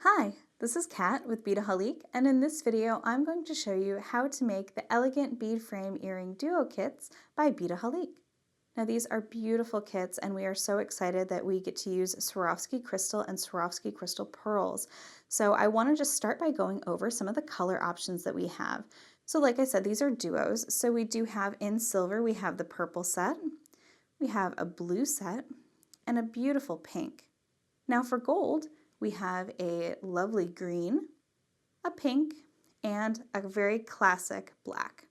Hi, this is Kat with Beadaholique, and in this video I'm going to show you how to make the elegant bead frame earring duo kits by Beadaholique. Now these are beautiful kits and we are so excited that we get to use Swarovski crystal and Swarovski crystal pearls. So I want to just start by going over some of the color options that we have. So like I said, these are duos. So we do have in silver, we have the purple set, we have a blue set, and a beautiful pink. Now for gold, we have a lovely green, a pink, and a very classic black.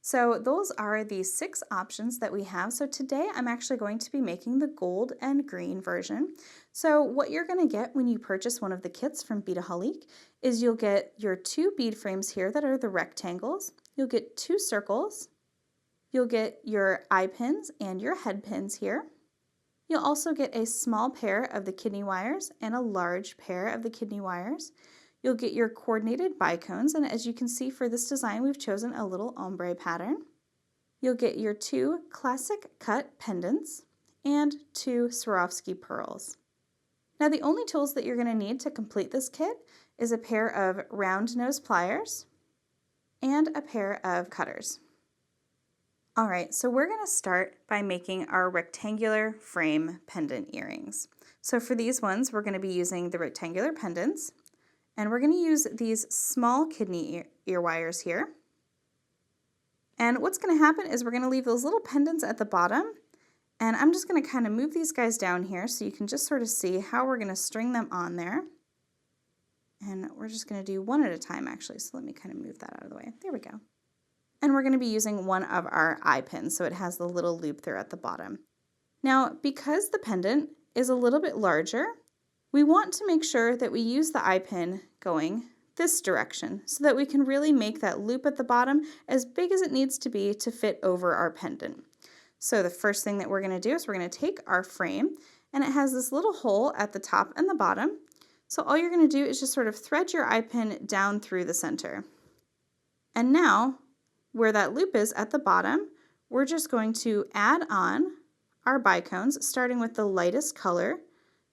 So those are the 6 options that we have. So today I'm actually going to be making the gold and green version. So what you're going to get when you purchase one of the kits from Beadaholique is you'll get your 2 bead frames here that are the rectangles. You'll get 2 circles. You'll get your eye pins and your head pins here. You'll also get a small pair of the kidney wires and a large pair of the kidney wires. You'll get your coordinated bicones, and as you can see for this design, we've chosen a little ombre pattern. You'll get your 2 classic cut pendants and 2 Swarovski pearls. Now the only tools that you're going to need to complete this kit is a pair of round nose pliers and a pair of cutters. All right, so we're going to start by making our rectangular frame pendant earrings. So for these ones, we're going to be using the rectangular pendants, and we're going to use these small kidney ear wires here. And what's going to happen is we're going to leave those little pendants at the bottom, and I'm just going to kind of move these guys down here so you can just sort of see how we're going to string them on there. And we're just going to do one at a time actually, so let me kind of move that out of the way. There we go. And we're going to be using one of our eye pins, so it has the little loop there at the bottom. Now, because the pendant is a little bit larger, we want to make sure that we use the eye pin going this direction so that we can really make that loop at the bottom as big as it needs to be to fit over our pendant. So the first thing that we're going to do is we're going to take our frame, and it has this little hole at the top and the bottom. So all you're going to do is just sort of thread your eye pin down through the center. And now, where that loop is at the bottom, we're just going to add on our bicones, starting with the lightest color.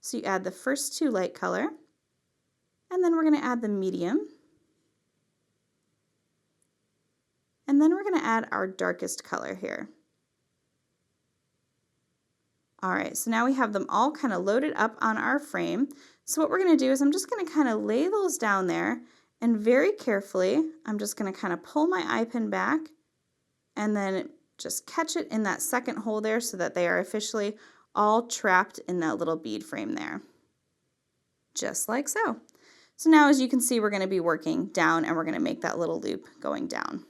So you add the first 2 light color, and then we're going to add the medium, and then we're going to add our darkest color here. All right, so now we have them all kind of loaded up on our frame. So what we're going to do is I'm just going to kind of lay those down there, and very carefully, I'm just going to kind of pull my eye pin back and then just catch it in that second hole there so that they are officially all trapped in that little bead frame there. Just like so. So now as you can see, we're going to be working down and we're going to make that little loop going down.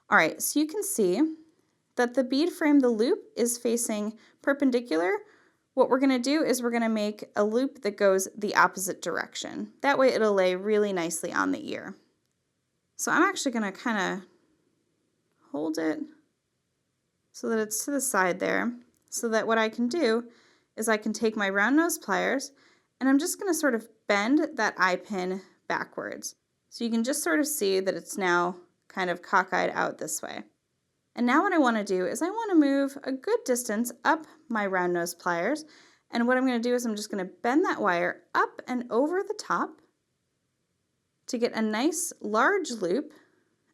All right, so you can see that the bead frame, the loop is facing perpendicular. What we're going to do is we're going to make a loop that goes the opposite direction. That way it'll lay really nicely on the ear. So I'm actually going to kind of hold it so that it's to the side there, so that what I can do is I can take my round nose pliers and I'm just going to sort of bend that eye pin backwards. So you can just sort of see that it's now kind of cockeyed out this way. And now what I want to do is I want to move a good distance up my round nose pliers, and what I'm going to do is I'm just going to bend that wire up and over the top to get a nice large loop,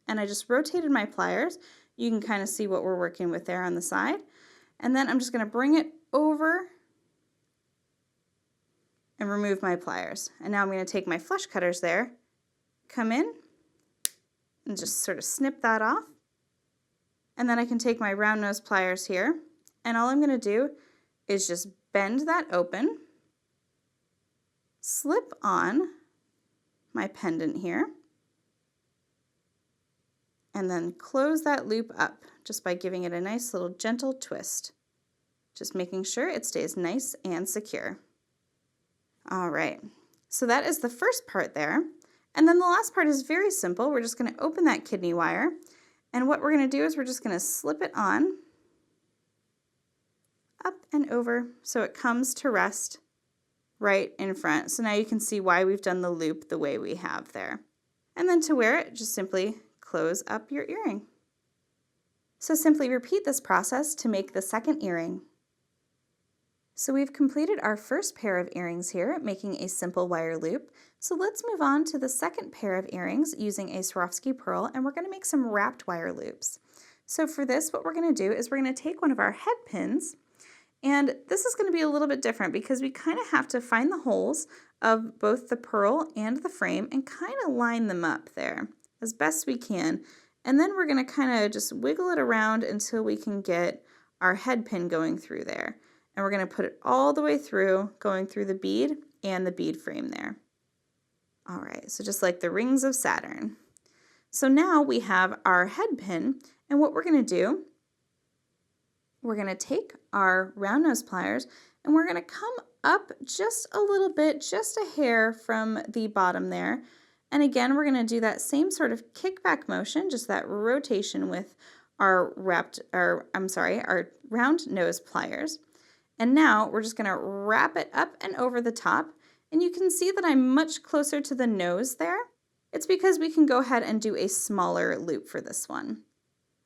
and I just rotated my pliers. You can kind of see what we're working with there on the side, and then I'm just going to bring it over and remove my pliers. And now I'm going to take my flush cutters there, come in and just sort of snip that off. And then I can take my round nose pliers here, and all I'm going to do is just bend that open, slip on my pendant here, and then close that loop up just by giving it a nice little gentle twist, just making sure it stays nice and secure. All right, so that is the first part there. And then the last part is very simple. We're just going to open that kidney wire, and what we're going to do is we're just going to slip it on up and over so it comes to rest right in front. So now you can see why we've done the loop the way we have there. And then to wear it, just simply close up your earring. So simply repeat this process to make the second earring. So we've completed our first pair of earrings here, making a simple wire loop. So let's move on to the second pair of earrings using a Swarovski pearl, and we're going to make some wrapped wire loops. So for this, what we're going to do is we're going to take one of our head pins, and this is going to be a little bit different because we kind of have to find the holes of both the pearl and the frame and kind of line them up there as best we can. And then we're going to kind of just wiggle it around until we can get our head pin going through there. And we're going to put it all the way through, going through the bead and the bead frame there. All right, so just like the rings of Saturn. So now we have our head pin, and what we're going to do, we're going to take our round nose pliers and we're going to come up just a little bit, just a hair from the bottom there. And again, we're going to do that same sort of kickback motion, just that rotation with our our round nose pliers. And now we're just going to wrap it up and over the top. And you can see that I'm much closer to the nose there. It's because we can go ahead and do a smaller loop for this one.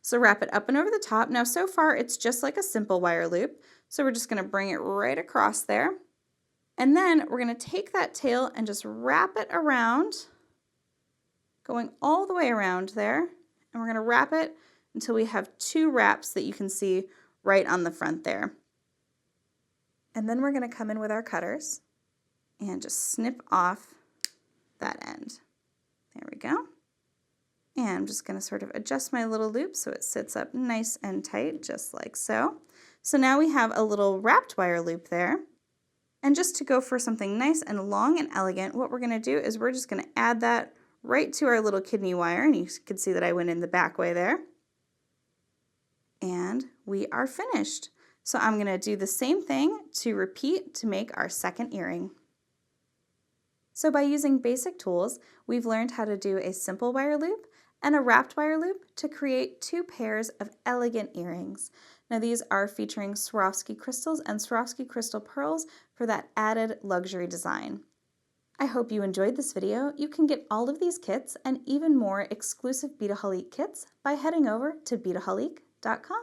So wrap it up and over the top. Now so far it's just like a simple wire loop. So we're just going to bring it right across there. And then we're going to take that tail and just wrap it around, going all the way around there. And we're going to wrap it until we have two wraps that you can see right on the front there. And then we're going to come in with our cutters and just snip off that end. There we go. And I'm just going to sort of adjust my little loop so it sits up nice and tight, just like so. So now we have a little wrapped wire loop there. And just to go for something nice and long and elegant, what we're going to do is we're just going to add that right to our little kidney wire. And you can see that I went in the back way there. And we are finished. So I'm going to do the same thing to repeat to make our second earring. So by using basic tools, we've learned how to do a simple wire loop and a wrapped wire loop to create two pairs of elegant earrings. Now these are featuring Swarovski crystals and Swarovski crystal pearls for that added luxury design. I hope you enjoyed this video. You can get all of these kits and even more exclusive Beadaholique kits by heading over to beadaholique.com.